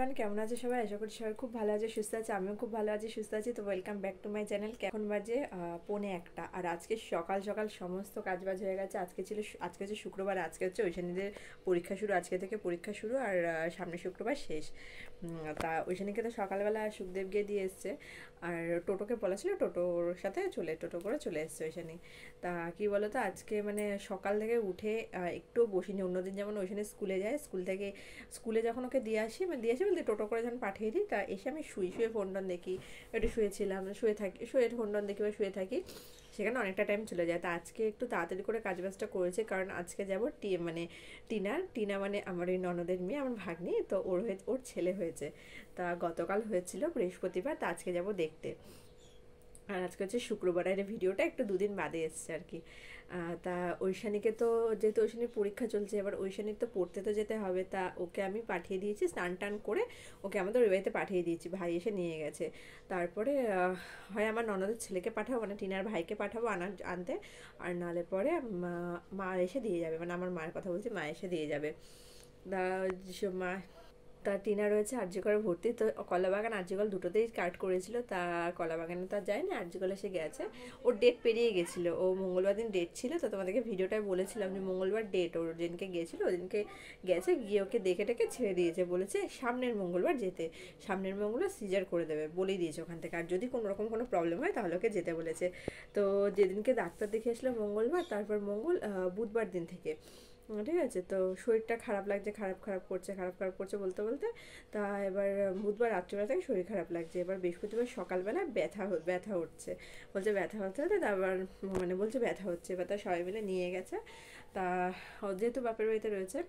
Everyone, কেমন আছে সবাই? আশা করি সবাই খুব ভালো আছে, সুস্থ আছে। আমিও খুব ভালো আছি, সুস্থ আছি। তো welcome back to my channel. এখন বাজে 1:45 আর আজকে সকাল সকাল সমস্ত কাজবাজ হয়ে গেছে। আজকে হচ্ছে শুক্রবার, আজকে হচ্ছে ঐশানীদের পরীক্ষা শুরু। আজকে থেকে পরীক্ষা শুরু আর সামনে শুক্রবার শেষ। তা ঐশানীকে তো সকালবেলা সুখদেব গিয়ে দিয়ে এসছে, আর টোটোকে বলা ছিল, টোটো করে চলে এসছে ঐশানী। তা কী বলো তো, আজকে মানে সকাল থেকে উঠে একটু বসিনি। অন্যদিন যেমন ঐশানী স্কুলে যায়, স্কুলে যখন ওকে দিয়ে আসি বলতে টোটো করে যখন পাঠিয়ে দিই, তা এসে আমি শুয়ে ফোন টোন দেখি, একটু শুয়ে ফোন টোন দেখি বা শুয়ে থাকি, সেখানে অনেকটা টাইম চলে যায়। তা আজকে একটু তাড়াতাড়ি করে কাজবাজটা করেছে, কারণ আজকে যাবো টিনা মানে আমার এই ননদের মেয়ে, আমার ভাগ্নি, তো ওর ছেলে হয়েছে। তা গতকাল হয়েছিল বৃহস্পতিবার, তা আজকে যাব দেখতে। আর আজকে হচ্ছে শুক্রবার, আর ভিডিওটা একটু দুদিন বাদে এসছে আর কি। তা ঐশানীকে তো, যেহেতু ঐশানীর পরীক্ষা চলছে, এবার ঐশানীর তো পড়তে তো যেতে হবে। তা ওকে আমি পাঠিয়ে দিয়েছি, স্নান টান করে ওকে আমাদের ওই বাড়িতে পাঠিয়ে দিয়েছি, ভাই এসে নিয়ে গেছে। তারপরে হয় আমার ননদের ছেলেকে পাঠাবো, মানে টিনার ভাইকে পাঠাবো আনতে, আর নাহলে পরে মা এসে দিয়ে যাবে, মানে আমার মায়ের কথা বলছি, মা এসে দিয়ে যাবে। মা তা টিনা রয়েছে আরজিকরে ভর্তি। তো কলাবাগান আরজিকল দুটোতেই কাট করেছিল, তা কলাবাগানে তো আর যায়নি, আরজিকলে সে গেছে। ওর ডেট পেরিয়ে গেছিলো, ও মঙ্গলবার দিন ডেট ছিল। তো তোমাদেরকে ভিডিওটায় বলেছিলাম যে মঙ্গলবার ডেট, ওর যেদিনকে গিয়েছিলো ওদিনকে গেছে, গিয়ে ওকে দেখে টেকে ছেড়ে দিয়েছে, বলেছে সামনের মঙ্গলবার যেতে, সামনের মঙ্গলবার সিজার করে দেবে বলেই দিয়েছে ওখান থেকে, আর যদি কোনো রকম কোনো প্রবলেম হয় তাহলে ওকে যেতে বলেছে। তো যেদিনকে ডাক্তার দেখে আসলো মঙ্গলবার, তারপর বুধবার দিন থেকে, ঠিক আছে। তো শরীরটা খারাপ লাগছে, খারাপ করছে বলতে বলতে, তা এবার বুধবার রাত্রিবেলা থেকে শরীর খারাপ লাগছে, এবার বৃহস্পতিবার সকালবেলা ব্যথা উঠছে, বলছে ব্যথা হতে হতে, তারপর মানে বলছে ব্যথা হচ্ছে, এবার তার সবাই মিলে নিয়ে গেছে। তা যেহেতু বাপের বাড়িতে রয়েছে,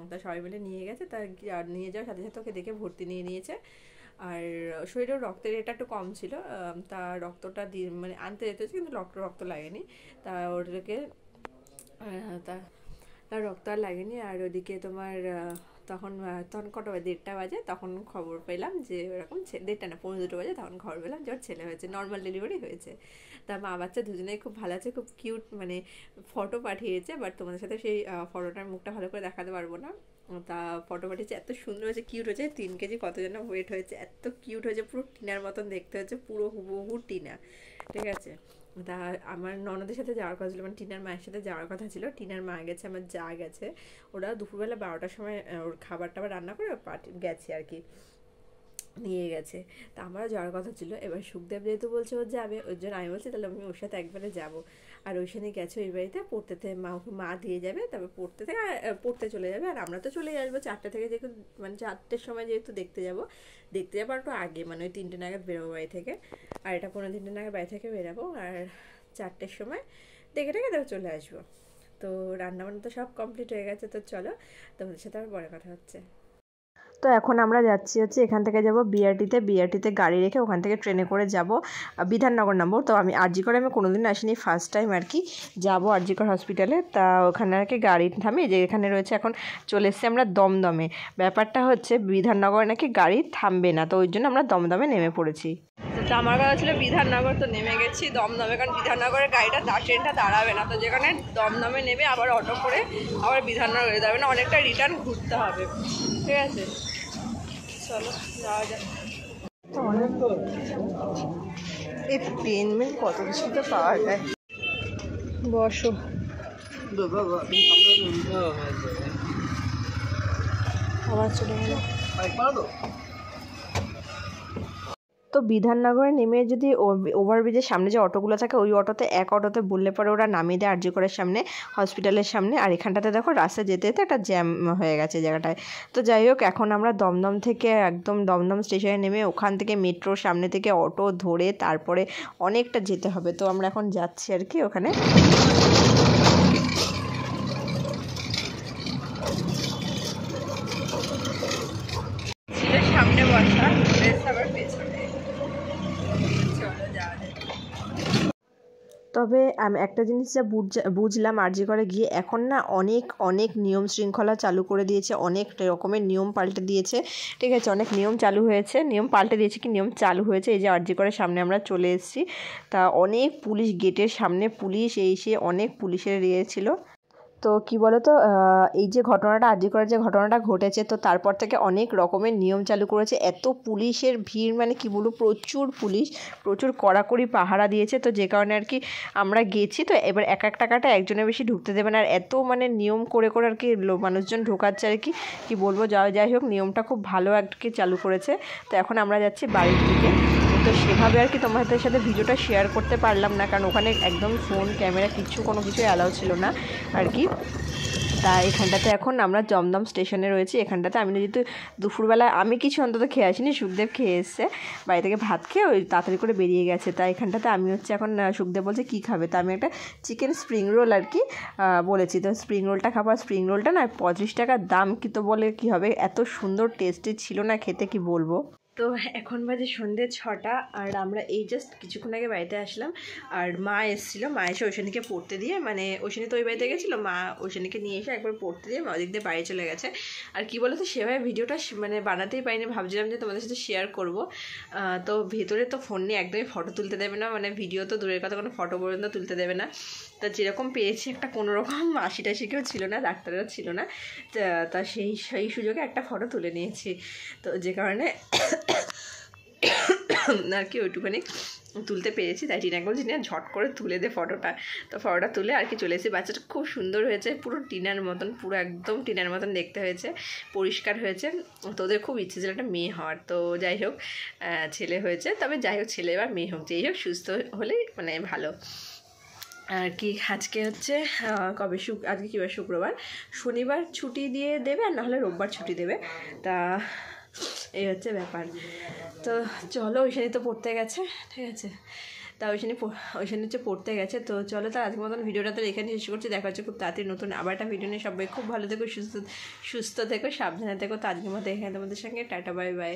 তা সবাই মিলে নিয়ে গেছে। তা নিয়ে যাওয়ার সাথে সাথে ওকে দেখে ভর্তি নিয়ে নিয়েছে। আর শরীরেও রক্তের এটা একটু কম ছিল, তা রক্তটা মানে আনতে যেতে হচ্ছে, কিন্তু রক্ত লাগেনি। তা ওদেরকে তা তার রক্ত আর লাগেনি। আর ওদিকে তোমার তখন কটা বাজে, 1:30 বাজে, তখন খবর পেলাম যে ওরকম 1:30 না 1:45 বাজে, তখন খবর পেলাম যে ওর ছেলে হয়েছে, নর্মাল ডেলিভারি হয়েছে। তা মা বাচ্চা দুজনেই খুব ভালো আছে, খুব কিউট, মানে ফটো পাঠিয়েছে, বাট তোমাদের সাথে সেই ফটোটার মুখটা ভালো করে দেখাতে পারবো না। তা ফটো পাঠিয়েছে, এত সুন্দর হয়েছে, কিউট হয়েছে, 3 কেজি কত যেন ওয়েট হয়েছে, এত কিউট হয়েছে, পুরো টিনার মতন দেখতে হয়েছে, পুরো হুবহু টিনা, ঠিক আছে। তা আমার ননদের সাথে যাওয়ার কথা ছিল, মানে টিনার মায়ের সাথে যাওয়ার কথা ছিল, টিনার মা গেছে, আমার যা গেছে, ওরা দুপুরবেলা 12টার সময় ওর খাবার টাবার রান্না করে গেছে আর কি, নিয়ে গেছে। তা আমারও যাওয়ার কথা ছিল। এবার সুখদেব যেহেতু বলছে ও যাবে, ওই জন্য আমি বলছি তাহলে আমি ওর সাথে একবারে যাবো। আর ওইখানে গেছে ওই বাড়িতে পড়তে, মা দিয়ে যাবে, তারপর পড়তে চলে যাবে, আর আমরা তো চলে আসবো 4টে থেকে, যেহেতু মানে 4টের সময় যেহেতু দেখতে যাবো আর একটু আগে, মানে ওই 3টে নাগাদ বেরোবো বাড়ি থেকে, আর এটা 3:45 নাগাদ বাড়ি থেকে বেরোবো, আর 4টের সময় দেখে তারপর চলে আসবো। তো রান্নাবান্না তো সব কমপ্লিট হয়ে গেছে। তো চলো তোমাদের সাথে আবার পরে কথা হচ্ছে। তো এখন আমরা যাচ্ছি হচ্ছে, এখান থেকে যাব বিআরটিতে গাড়ি রেখে ওখান থেকে ট্রেনে করে যাব বিধাননগর নামবো। তো আরজিকরে আমি কোনোদিন আসিনি, ফার্স্ট টাইম আর কি যাবো আরজিকর হসপিটালে। তা ওখানে আর কি গাড়ি থামে, যে এখানে রয়েছে, এখন চলে এসেছি আমরা দমদমে। ব্যাপারটা হচ্ছে বিধাননগরে নাকি গাড়ি থামবে না, তো ওই জন্য আমরা দমদমে নেমে পড়েছি। তো আমার কথা ছিল বিধাননগর, তো নেমে গেছি দমদমে, কারণ বিধাননগরের ট্রেনটা দাঁড়াবে না, তো যেখানে দমদমে নেমে আবার অটো করে আবার বিধাননগর হয়ে যাবে না, অনেকটা রিটার্ন ঘুরতে হবে, ঠিক আছে। চলো যাওয়া যাক। এই পেন কত কিছু তো পাওয়া যায়। বসো। আবার চলে গেল। তো বিধাননগরে নেমে যদি ওভারব্রিজের সামনে যে অটোগুলো থাকে, ওই এক অটোতে বললে পরে ওরা নামিয়ে দেয় আরজিকরের সামনে, হসপিটালের সামনে। আর এখানটাতে দেখো রাস্তায় যেতে যেতে একটা জ্যাম হয়ে গেছে জায়গাটায়। তো যাই হোক, এখন আমরা দমদম থেকে একদম দমদম স্টেশনে নেমে ওখান থেকে মেট্রোর সামনে থেকে অটো ধরে তারপরে অনেকটা যেতে হবে। তো আমরা এখন যাচ্ছি আর কি ওখানে। সামনে বসা, আবার পেছনে। চলো যাওয়া যাক। তবে আমি একটা জিনিস যা বুঝলাম আরজিকরে গিয়ে, এখন না অনেক নিয়ম শৃঙ্খলা চালু করে দিয়েছে, অনেক রকমের নিয়ম পাল্টে দিয়েছে, ঠিক আছে। অনেক নিয়ম চালু হয়েছে, নিয়ম পাল্টে দিয়েছে কি নিয়ম চালু হয়েছে। এই যে আরজিকরের সামনে আমরা চলে এসেছি, তা অনেক পুলিশ, গেটের সামনে পুলিশ, অনেক পুলিশের ছিল। তো কি বলো তো এই যে ঘটনাটা আরজি করার যে ঘটনাটা ঘটেছে, তো তারপর থেকে অনেক রকমের নিয়ম চালু করেছে। এত পুলিশের ভিড়, মানে কি বলবো, প্রচুর পুলিশ, প্রচুর কড়াকড়ি পাহারা দিয়েছে। তো যে কারণে আর কি আমরা গেছি, তো এবার এক এক টাকাটা একজনের বেশি ঢুকতে দেবে না। আর এত মানে নিয়ম করে করে আর কি মানুষজন ঢোকাচ্ছে আর কি বলবো। যাই হোক, নিয়মটা খুব ভালো আর কি চালু করেছে। তো এখন আমরা যাচ্ছি বাড়ির দিকে। তো সেভাবে আর কি তোমাদের সাথে ভিডিওটা শেয়ার করতে পারলাম না, কারণ ওখানে একদম ফোন ক্যামেরা কোনো কিছুই অ্যালাউ ছিল না আর কি। তা এখানটাতে এখন আমরা দমদম স্টেশনে রয়েছি। এখানটাতে আমি যেহেতু দুপুরবেলা আমি কিছু অন্তত খেয়ে আসিনি, সুখদেব খেয়ে এসছে বাড়ি থেকে, ভাত খেয়ে ওই তাড়াতাড়ি করে বেরিয়ে গেছে। তা এখানটাতে আমি হচ্ছে এখন সুখদেব বলছে কী খাবে, তা আমি একটা চিকেন স্প্রিং রোল আর কি বলেছি। তো স্প্রিং রোলটা খাবার, স্প্রিং রোলটা না 35 টাকার দাম, কি তো বলে কী হবে, এত সুন্দর টেস্টি ছিল না খেতে, কি বলবো। তো এখন বাজে সন্ধ্যে 6টা, আর আমরা এই জাস্ট কিছুক্ষণ আগে বাড়িতে আসলাম। আর মা এসেছিলো, মা এসে ঐশানীকে পড়তে দিয়ে, মানে ঐশানী তো ওই বাড়িতে গেছিলো, মা ঐশানীকে নিয়ে এসে একবার পড়তে দিয়ে ওদিক দিয়ে বাড়ি চলে গেছে। আর কি বলো তো, সেভাবে ভিডিওটা মানে বানাতেই পারিনি, ভাবছিলাম যে তোমাদের সাথে শেয়ার করব। তো ভেতরে তো ফোন নিয়ে একদমই ফটো তুলতে দেবে না, মানে ভিডিও তো দূরের কথা, কোনো ফটো পর্যন্ত তুলতে দেবে না। তা যেরকম পেয়েছি একটা কোনোরকম 80-টাশি কেউ ছিল না, ডাক্তারও ছিল না, তা সেই সুযোগে একটা ফটো তুলে নিয়েছি। তো যে কারণে আর কি ওইটুখানি তুলতে পেরেছি, তাই টিনা বলছি না ঝট করে তুলে দে ফটোটা। তো ফটোটা তুলে আর কি চলে এসেছি। বাচ্চাটা খুব সুন্দর হয়েছে, পুরো টিনার মতন, পুরো একদম টিনার মতন দেখতে হয়েছে, পরিষ্কার হয়েছে। তোদের খুব ইচ্ছে ছিল একটা মেয়ে হওয়ার, তো যাই হোক ছেলে হয়েছে। তবে যাই হোক, ছেলে এবার মেয়ে হোক, যাই হোক সুস্থ হলেই মানে ভালো আর কি। আজকে হচ্ছে আজকে কী বার, শুক্রবার, শনিবার ছুটি দিয়ে দেবে, আর নাহলে রোববার ছুটি দেবে। তা এই হচ্ছে ব্যাপার। তো চলো, ঐশানী তো পড়তে গেছে, ঠিক আছে। তা ঐশানী হচ্ছে পড়তে গেছে। তো চলো, তার আজকের মতন ভিডিওটা তো এখানে শেষ করছি। দেখা হচ্ছে খুব তাড়াতাড়ি নতুন আবার একটা ভিডিও নিয়ে। সবাই খুব ভালো থেকো, সুস্থ থেকো, সাবধানে থেকো। তো আজকের মতো এখানে তোমাদের সঙ্গে টাটা, বাই বাই।